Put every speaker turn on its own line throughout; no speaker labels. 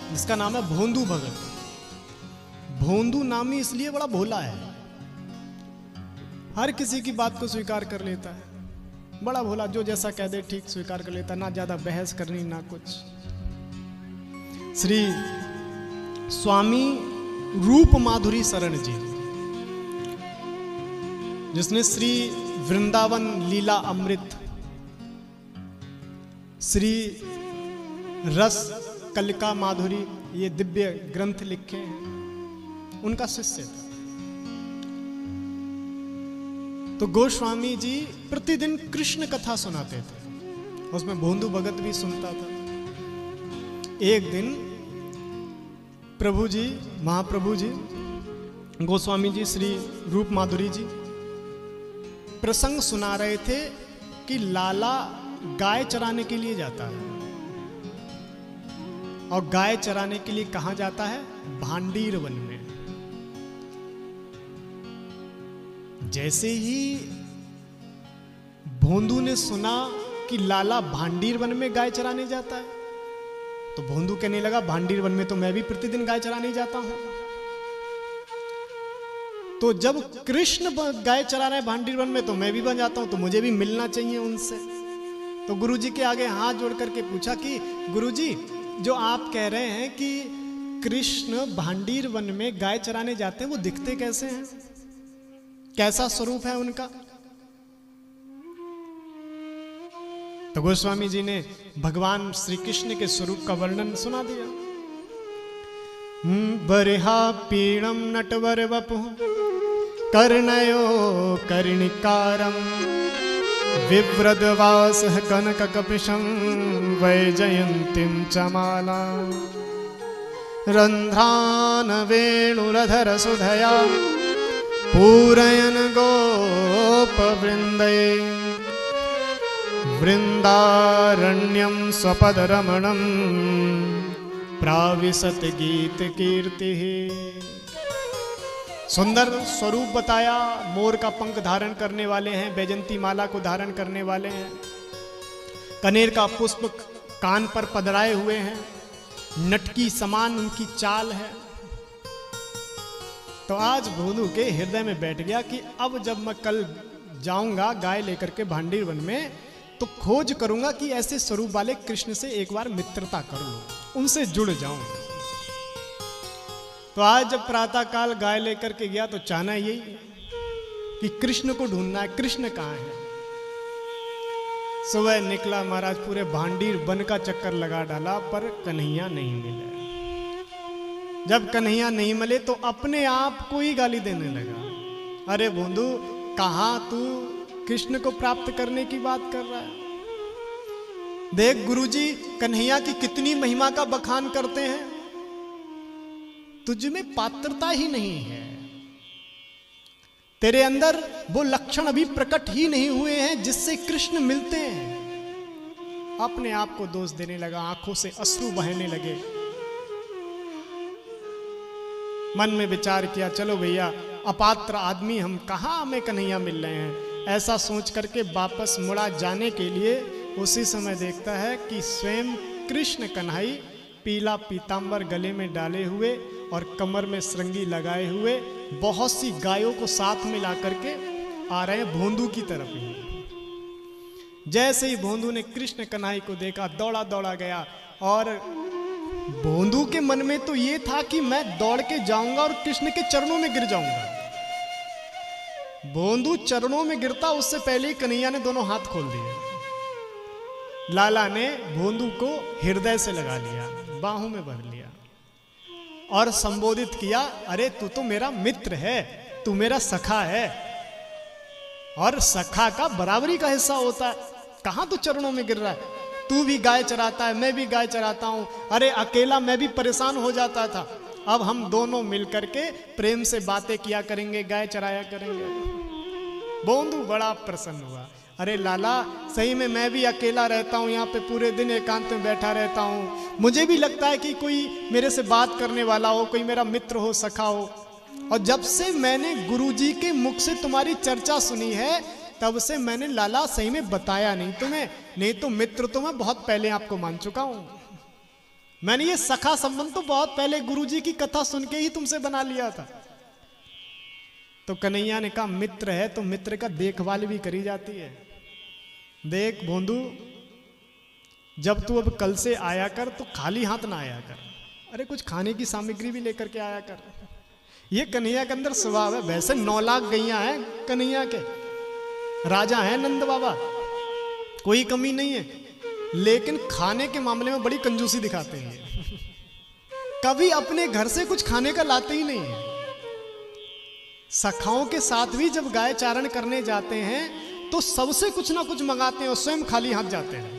जिसका नाम है भोंदू भगत। भोंदू नामी इसलिए बड़ा भोला है, हर किसी की बात को स्वीकार कर लेता है, बड़ा भोला, जो जैसा कह दे ठीक स्वीकार कर लेता, ना ज्यादा बहस करनी ना कुछ। श्री स्वामी रूप माधुरी शरण जी, जिसने श्री वृंदावन लीला अमृत, श्री रस कलिका माधुरी, ये दिव्य ग्रंथ लिखे हैं, उनका शिष्य था। तो गोस्वामी जी प्रतिदिन कृष्ण कथा सुनाते थे, उसमें भोंदू भगत भी सुनता था। एक दिन प्रभु जी, महाप्रभु जी, गोस्वामी जी, श्री रूप माधुरी जी प्रसंग सुना रहे थे कि लाला गाय चराने के लिए जाता है, और गाय चराने के लिए कहां जाता है? भांडीर वन में। जैसे ही भोंदू ने सुना कि लाला भांडीर वन में गाय चराने जाता है, तो भोंदू कहने लगा, भांडीर वन में तो मैं भी प्रतिदिन गाय चराने जाता हूं। तो जब कृष्ण गाय चरा रहे हैं भांडीर वन में, तो मैं भी बन जाता हूं, तो मुझे भी मिलना चाहिए उनसे। तो गुरुजी के आगे हाथ जोड़ करके पूछा कि गुरुजी, जो आप कह रहे हैं कि कृष्ण भांडीर वन में गाय चराने जाते हैं, वो दिखते कैसे हैं, कैसा स्वरूप है उनका? तो गोस्वामी जी ने भगवान श्री कृष्ण के स्वरूप का वर्णन सुना दिया। बरिहा पीणम नटवर वपु कर्णयो कर्णिकारम विव्रतवास कनक कपिशं वैजयंतीं चमाला रंध्रान वेणुरधर सुधया पूरयन गोपवृंदे वृंदारण्यम स्वपदरमणम प्राविशत गीत कीर्ति। सुंदर स्वरूप बताया, मोर का पंख धारण करने वाले हैं, बैजंती माला को धारण करने वाले हैं, कनेर का पुष्प कान पर पधराए हुए हैं, नटकी समान उनकी चाल है। तो आज भोंदू के हृदय में बैठ गया कि अब जब मैं कल जाऊंगा गाय लेकर के भांडीर वन में, तो खोज करूंगा कि ऐसे स्वरूप वाले कृष्ण से एक बार मित्रता कर लूं, उनसे जुड़ जाऊं। तो आज जब प्रातः काल गाय लेकर के गया, तो चाहना यही कि कृष्ण को ढूंढना है, कृष्ण कहाँ है। सुबह निकला महाराज, पूरे भांडीर वन का चक्कर लगा डाला, पर कन्हैया नहीं मिला। जब कन्हैया नहीं मिले तो अपने आप को ही गाली देने लगा, अरे भोंदू, कहां तू कृष्ण को प्राप्त करने की बात कर रहा है? देख गुरुजी कन्हैया की कितनी महिमा का बखान करते हैं, तुझ में पात्रता ही नहीं है, तेरे अंदर वो लक्षण अभी प्रकट ही नहीं हुए हैं जिससे कृष्ण मिलते हैं। अपने आप को दोष देने लगा, आंखों से अश्रु बहने लगे। मन में विचार किया, चलो भैया, अपात्र आदमी हम, कहाँ हमें कन्हैया मिल रहे हैं। ऐसा सोच करके वापस मुड़ा जाने के लिए उसी समय देखता है कि स्वयं कृष्ण कन्हई पीला पीतांबर गले में डाले हुए और कमर में श्रृंगी लगाए हुए बहुत सी गायों को साथ में ला करके आ रहे हैं भोंदू की तरफ ही। जैसे ही भोंदू ने कृष्ण कन्हई को देखा, दौड़ा दौड़ा गया, और भोंदू के मन में तो ये था कि मैं दौड़ के जाऊंगा और कृष्ण के चरणों में गिर जाऊंगा। भोंदू चरणों में गिरता उससे पहले ही कन्हैया ने दोनों हाथ खोल दिए। लाला ने भोंदू को हृदय से लगा लिया, बाहों में भर लिया और संबोधित किया, अरे तू तो मेरा मित्र है, तू मेरा सखा है, और सखा का बराबरी का हिस्सा होता है, कहां तू चरणों में गिर रहा है? तू भी गाय चराता है, मैं भी गाय चराता हूं, अरे अकेला मैं भी परेशान हो जाता था, अब हम दोनों मिलकर के प्रेम से बातें किया करेंगे, गाय चराया करेंगे। भोंदू बड़ा प्रसन्न हुआ, अरे लाला, सही में मैं भी अकेला रहता हूँ, यहाँ पे पूरे दिन एकांत में बैठा रहता हूँ, मुझे भी लगता है कि कोई मेरे से बात करने वाला हो, कोई मेरा मित्र हो, सखा हो, और जब से मैंने गुरुजी के मुख से तुम्हारी चर्चा सुनी है, तब से मैंने लाला सही में बताया नहीं तुम्हें, नहीं तो मित्र तो मैं बहुत पहले आपको मान चुका हूँ। मैंने ये सखा संबंध तो बहुत पहले गुरुजी की कथा सुन के ही तुमसे बना लिया था। तो कन्हैया ने कहा मित्र है तो मित्र का देखभाल भी करी जाती है। देख भोंदू, जब तू अब कल से आया कर तो खाली हाथ ना आया कर, अरे कुछ खाने की सामग्री भी लेकर के आया कर। ये कन्हैया के अंदर स्वभाव है। वैसे 9 लाख गैया हैं कन्हैया के, राजा हैं नंद बाबा, कोई कमी नहीं है, लेकिन खाने के मामले में बड़ी कंजूसी दिखाते हैं। कभी अपने घर से कुछ खाने का लाते ही नहीं है। सखाओं के साथ भी जब गाय चारण करने जाते हैं तो सबसे कुछ ना कुछ मंगाते हैं और स्वयं खाली हाथ जाते हैं।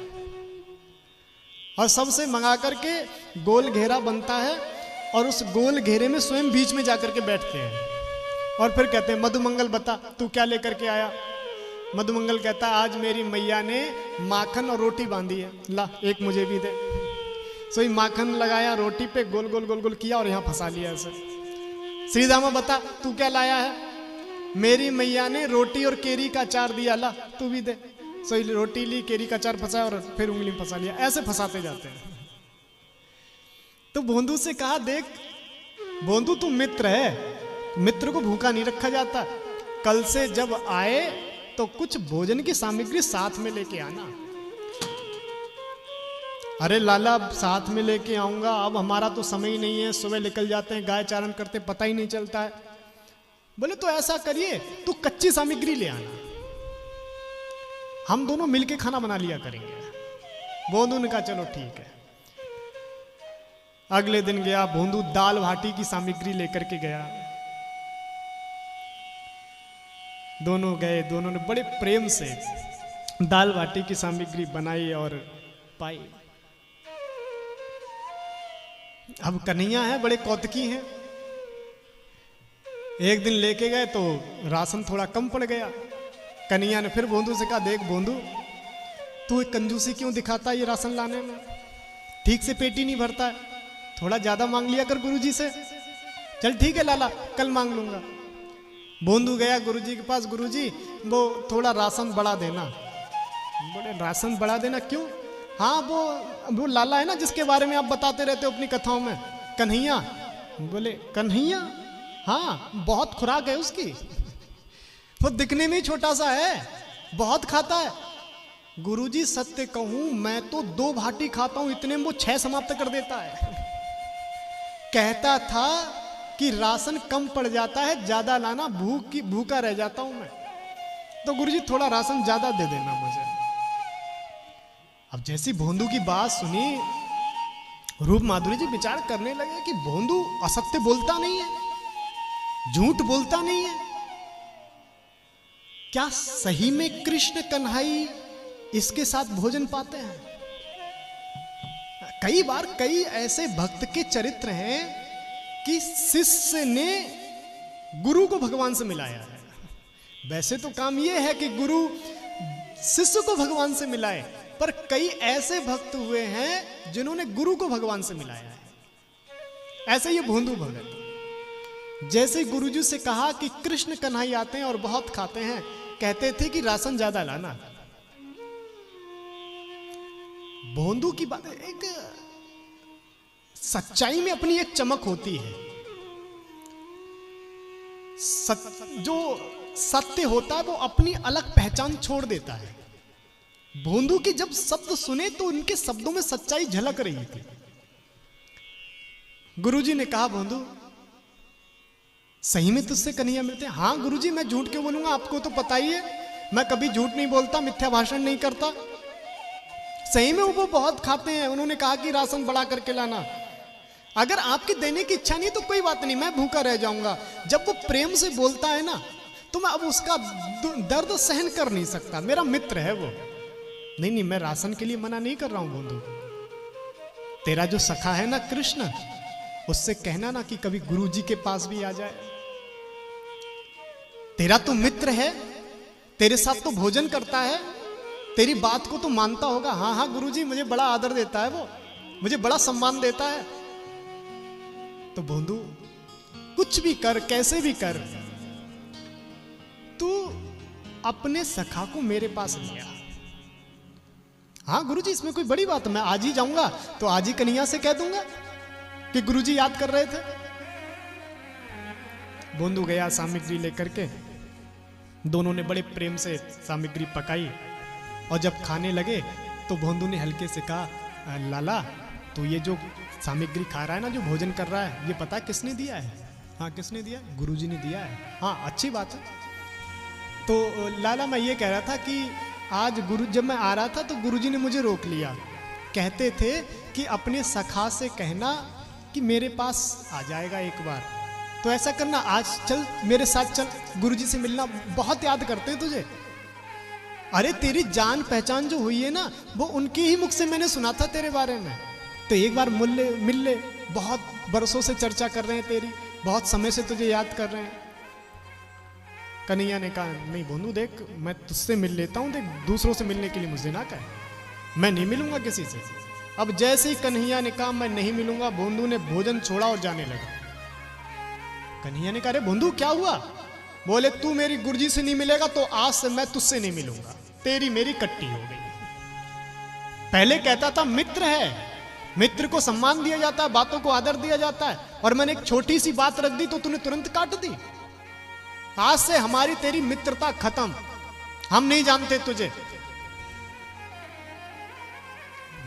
और सबसे मंगा करके गोल घेरा बनता है और उस गोल घेरे में स्वयं बीच में जाकर के बैठते हैं और फिर कहते हैं मधुमंगल बता तू क्या लेकर के आया। मधुमंगल कहता है आज मेरी मैया ने माखन और रोटी बांधी है, ला एक मुझे भी दे। सो माखन लगाया रोटी पे, गोल गोल गोल गोल किया और यहाँ फंसा लिया इसे। श्रीदामा बता तू क्या लाया है। मेरी मैया ने रोटी और केरी का अचार दिया, ला तू भी दे। सो रोटी ली, केरी का अचार फंसाया और फिर उंगली में फंसा लिया। ऐसे फंसाते जाते हैं। तो भोंदू से कहा देख भोंदू तू मित्र है, मित्र को भूखा नहीं रखा जाता। कल से जब आए तो कुछ भोजन की सामग्री साथ में लेके आना। अरे लाला साथ में लेके आऊंगा, अब हमारा तो समय ही नहीं है, सुबह निकल जाते हैं गाय चारण करते, पता ही नहीं चलता है। बोले तो ऐसा करिए तू कच्ची सामग्री ले आना, हम दोनों मिलके खाना बना लिया करेंगे। भोंदू ने कहा चलो ठीक है। अगले दिन गया भोंदू, दाल भाटी की सामग्री लेकर के गया। दोनों गए, दोनों ने बड़े प्रेम से दाल बाटी की सामग्री बनाई और पाई। अब कन्हैया है, बड़े कौतकी हैं। एक दिन लेके गए तो राशन थोड़ा कम पड़ गया। कन्हैया ने फिर भोंदू से कहा देख भोंदू तू एक कंजूसी क्यों दिखाता है ये राशन लाने में, ठीक से पेट ही नहीं भरता है, थोड़ा ज्यादा मांग लिया कर गुरुजी से। चल ठीक है लाला कल मांग लूंगा। भोंदू गया गुरुजी के पास, गुरुजी वो थोड़ा राशन बढ़ा देना। बोले राशन बढ़ा देना क्यों। हाँ वो लाला है ना जिसके बारे में आप बताते रहते हो अपनी कथाओं में, कन्हैया। बोले कन्हैया, हाँ बहुत खुराक है उसकी, वो दिखने में ही छोटा सा है, बहुत खाता है। गुरुजी सत्य कहूं मैं तो 2 भाटी खाता हूं, इतने में वो 6 समाप्त कर देता है। कहता था कि राशन कम पड़ जाता है, ज्यादा लाना, भूखा रह जाता हूं मैं, तो गुरुजी थोड़ा राशन ज्यादा दे देना मुझे। अब जैसी भोंदू की बात सुनी, रूप माधुरी जी विचार करने लगे कि भोंदू असत्य बोलता नहीं है, झूठ बोलता नहीं है, क्या सही में कृष्ण कन्हई इसके साथ भोजन पाते हैं। कई बार कई ऐसे भक्त के चरित्र हैं कि शिष्य ने गुरु को भगवान से मिलाया है। वैसे तो काम यह है कि गुरु शिष्य को भगवान से मिलाए, पर कई ऐसे भक्त हुए हैं जिन्होंने गुरु को भगवान से मिलाया है। ऐसे ये भोंदू भगत जैसे गुरुजी से कहा कि कृष्ण कन्हई आते हैं और बहुत खाते हैं, कहते थे कि राशन ज्यादा लाना। भोंदू की बात एक सच्चाई में अपनी एक चमक होती है। जो सत्य होता है वो अपनी अलग पहचान छोड़ देता है। भोंदू की जब शब्द सुने तो उनके शब्दों में सच्चाई झलक रही थी। गुरुजी ने कहा भोंदू सही में तुझसे कन्हैया मिलते हैं। हाँ गुरुजी मैं झूठ क्यों बोलूंगा, आपको तो पता ही है मैं कभी झूठ नहीं बोलता, मिथ्या भाषण नहीं करता। सही में वो बहुत खाते हैं, उन्होंने कहा कि राशन बढ़ा करके लाना। अगर आपकी देने की इच्छा नहीं तो कोई बात नहीं, मैं भूखा रह जाऊंगा। जब वो प्रेम से बोलता है ना तो मैं अब उसका दर्द सहन कर नहीं सकता, मेरा मित्र है वो। नहीं मैं राशन के लिए मना नहीं कर रहा हूं भोंदू, तेरा जो सखा है ना कृष्ण, उससे कहना ना कि कभी गुरुजी के पास भी आ जाए। तेरा तो मित्र है, तेरे साथ तो भोजन करता है, तेरी बात को तो मानता होगा। हाँ हाँ गुरुजी मुझे बड़ा आदर देता है, वो मुझे बड़ा सम्मान देता है। तो भोंदू कुछ भी कर, कैसे भी कर, तू अपने सखा को मेरे पास ले आ। हाँ गुरुजी इसमें कोई बड़ी बात है, मैं आज ही जाऊंगा तो आज ही कन्हैया से कह दूंगा कि गुरुजी याद कर रहे थे। भोंदू गया सामग्री लेकर के, दोनों ने बड़े प्रेम से सामग्री पकाई और जब खाने लगे तो भोंदू ने हल्के से कहा, लाला तो ये जो सामग्री खा रहा है ना, जो भोजन कर रहा है, ये पता किसने दिया है? हाँ किसने दिया? गुरुजी ने दिया है। हाँ अच्छी बात है। तो लाला मैं ये कह रहा था कि आज जब मैं आ रहा था तो गुरुजी ने मुझे रोक लिया, कहते थे कि अपने सखा से कहना कि मेरे पास आ जाएगा एक बार, तो ऐसा करना आज चल मेरे साथ चल, गुरुजी से मिलना, बहुत याद करते हैं तुझे। अरे तेरी जान पहचान जो हुई है ना, वो उनके ही मुख से मैंने सुना था तेरे बारे में, तो एक बार मिल ले, बहुत बरसों से चर्चा कर रहे हैं तेरी, बहुत समय से तुझे याद कर रहे हैं। कन्हैया ने कहा, नहीं भोंदू देख, मैं तुझसे मिल लेता हूँ, देख दूसरों से मिलने के लिए मुझे ना कहे, मैं नहीं मिलूंगा किसी से। अब जैसे ही कन्हैया ने कहा मैं नहीं मिलूंगा, भोंदू ने भोजन छोड़ा और जाने लगा। कन्हैया ने कहा, अरे भोंदू क्या हुआ? बोले तू मेरी गुरुजी से नहीं मिलेगा तो आज से मैं तुझसे नहीं मिलूंगा, तेरी मेरी कट्टी हो गई। पहले कहता था मित्र है, मित्र को सम्मान दिया जाता है, बातों को आदर दिया जाता है, और मैंने एक छोटी सी बात रख दी तो तूने तुरंत काट दी। आज से हमारी तेरी मित्रता खत्म, हम नहीं जानते तुझे।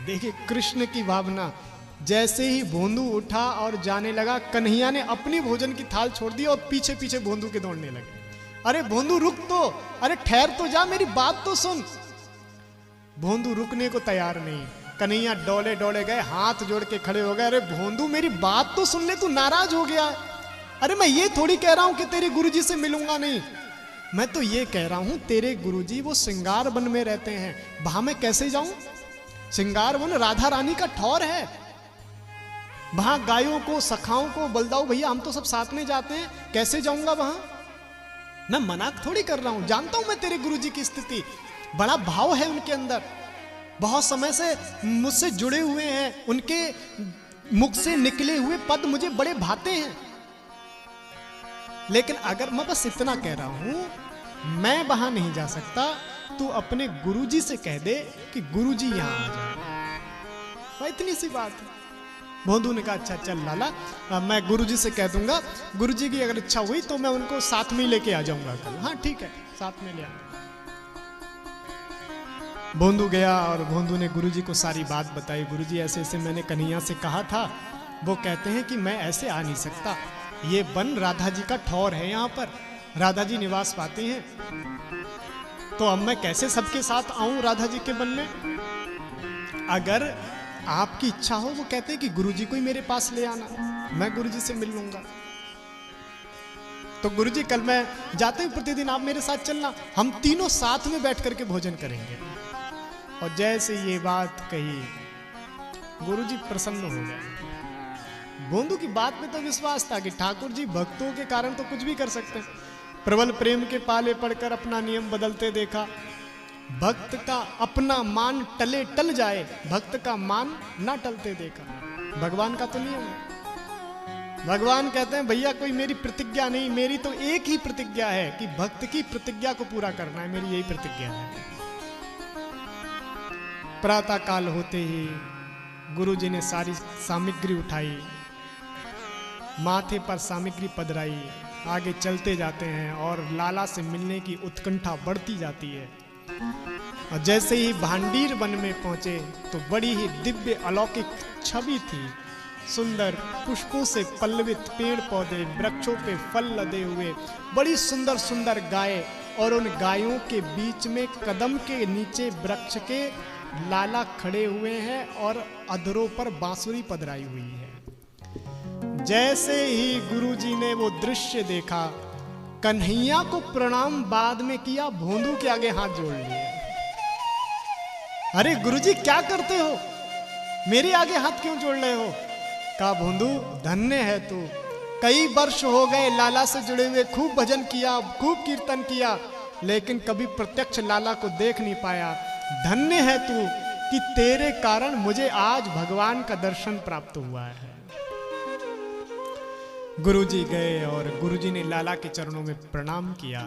देखिए कृष्ण की भावना, जैसे ही भोंदू उठा और जाने लगा, कन्हैया ने अपनी भोजन की थाल छोड़ दी और पीछे पीछे भोंदू के दौड़ने लगे। अरे भोंदू रुक तो, अरे ठहर तो जा, मेरी बात तो सुन। भोंदू रुकने को तैयार नहीं। कन्हैया डोले डोले गए, हाथ जोड़ के खड़े हो गए, अरे भोंदू मेरी बात तो सुन ले, तू नाराज हो गया। अरे मैं ये थोड़ी कह रहा हूं कि तेरे गुरुजी से मिलूंगा नहीं, मैं तो ये कह रहा हूं तेरे गुरुजी वो सिंगार वन में रहते हैं, वहां मैं कैसे जाऊं? सिंगार वन राधा रानी का ठौर है, वहां गायों को, सखाओं को, बलदाऊ भैया हम तो सब साथ में जाते हैं, कैसे जाऊंगा वहां? मैं मना थोड़ी कर रहा हूं, जानता हूं मैं तेरे गुरुजी की स्थिति, बड़ा भाव है उनके अंदर, बहुत समय से मुझसे जुड़े हुए हैं, उनके मुख से निकले हुए पद मुझे बड़े भाते हैं। लेकिन अगर मैं बस इतना कह रहा हूं, मैं वहां नहीं जा सकता, तू अपने गुरुजी से कह दे कि गुरुजी यहां आ जाए, इतनी सी बात है। भोंदू ने कहा अच्छा चल लाला, मैं गुरुजी से कह दूंगा, गुरुजी की अगर इच्छा हुई तो मैं उनको साथ में लेके आ जाऊंगा कल। हाँ ठीक है, साथ में ले आऊंगा। भोंदू गया और भोंदू ने गुरुजी को सारी बात बताई, गुरुजी ऐसे ऐसे मैंने कन्हैया से कहा था, वो कहते हैं कि मैं ऐसे आ नहीं सकता, ये वन राधा जी का ठौर है, यहाँ पर राधा जी निवास पाती हैं, तो अब मैं कैसे सबके साथ आऊं राधा जी के वन में? अगर आपकी इच्छा हो, वो कहते हैं कि गुरुजी को ही मेरे पास ले आना, मैं गुरुजी से मिल लूंगा। तो गुरुजी कल मैं जाते हुए प्रतिदिन आप मेरे साथ चलना, हम तीनों साथ में बैठ करके भोजन करेंगे। और जैसे ये बात कही, गुरुजी प्रसन्न हो गए। भोंदू की बात में तो विश्वास था कि ठाकुर जी भक्तों के कारण तो कुछ भी कर सकते हैं। प्रबल प्रेम के पाले पड़कर अपना नियम बदलते देखा, भक्त का अपना मान टले टल जाए, भक्त का मान ना टलते देखा। भगवान का तो नियम है। भगवान कहते हैं भैया कोई मेरी प्रतिज्ञा नहीं, मेरी तो एक ही प्रतिज्ञा है कि भक्त की प्रतिज्ञा को पूरा करना है, मेरी यही प्रतिज्ञा है। प्रातः काल होते ही गुरुजी ने सारी सामग्री उठाई, माथे पर सामग्री पधराई, आगे चलते जाते हैं और लाला से मिलने की उत्कंठा बढ़ती जाती है। और जैसे ही भांडीर वन में पहुंचे तो बड़ी ही दिव्य अलौकिक छवि थी, सुंदर पुष्पों से पल्लवित पेड़ पौधे, वृक्षों पे फल लदे हुए, बड़ी सुंदर सुंदर गाय, और उन गायों के बीच में कदम के नीचे वृक्ष के लाला खड़े हुए हैं और अधरों पर बांसुरी पधराई हुई है। जैसे ही गुरुजी ने वो दृश्य देखा, कन्हैया को प्रणाम बाद में किया, भोंदू के आगे हाथ जोड़ लिए। अरे गुरुजी क्या करते हो, मेरे आगे हाथ क्यों जोड़ रहे हो? कहा भोंदू धन्य है तू, कई वर्ष हो गए लाला से जुड़े हुए, खूब भजन किया, खूब कीर्तन किया, लेकिन कभी प्रत्यक्ष लाला को देख नहीं पाया। धन्य है तू कि तेरे कारण मुझे आज भगवान का दर्शन प्राप्त हुआ है। गुरुजी गए और गुरुजी ने लाला के चरणों में प्रणाम किया,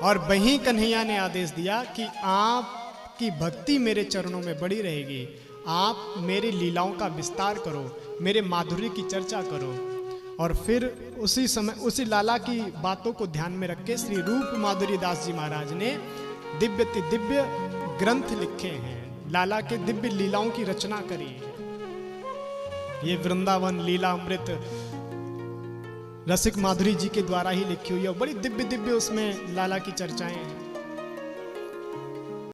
और वहीं कन्हैया ने आदेश दिया कि आप आपकी भक्ति मेरे चरणों में बड़ी रहेगी। आप मेरी लीलाओं का विस्तार करो, मेरे माधुर्य की चर्चा करो। और फिर उसी समय उसी लाला की बातों को ध्यान में रख के श्री रूप माधुरी दास जी महाराज ने दिव्य दिव्य ग्रंथ लिखे हैं, लाला के दिव्य लीलाओं की रचना करी है। ये वृंदावन लीला अमृत रसिक माधुरी जी के द्वारा ही लिखी हुई है, बड़ी दिव्य दिव्य उसमें लाला की चर्चाएं हैं।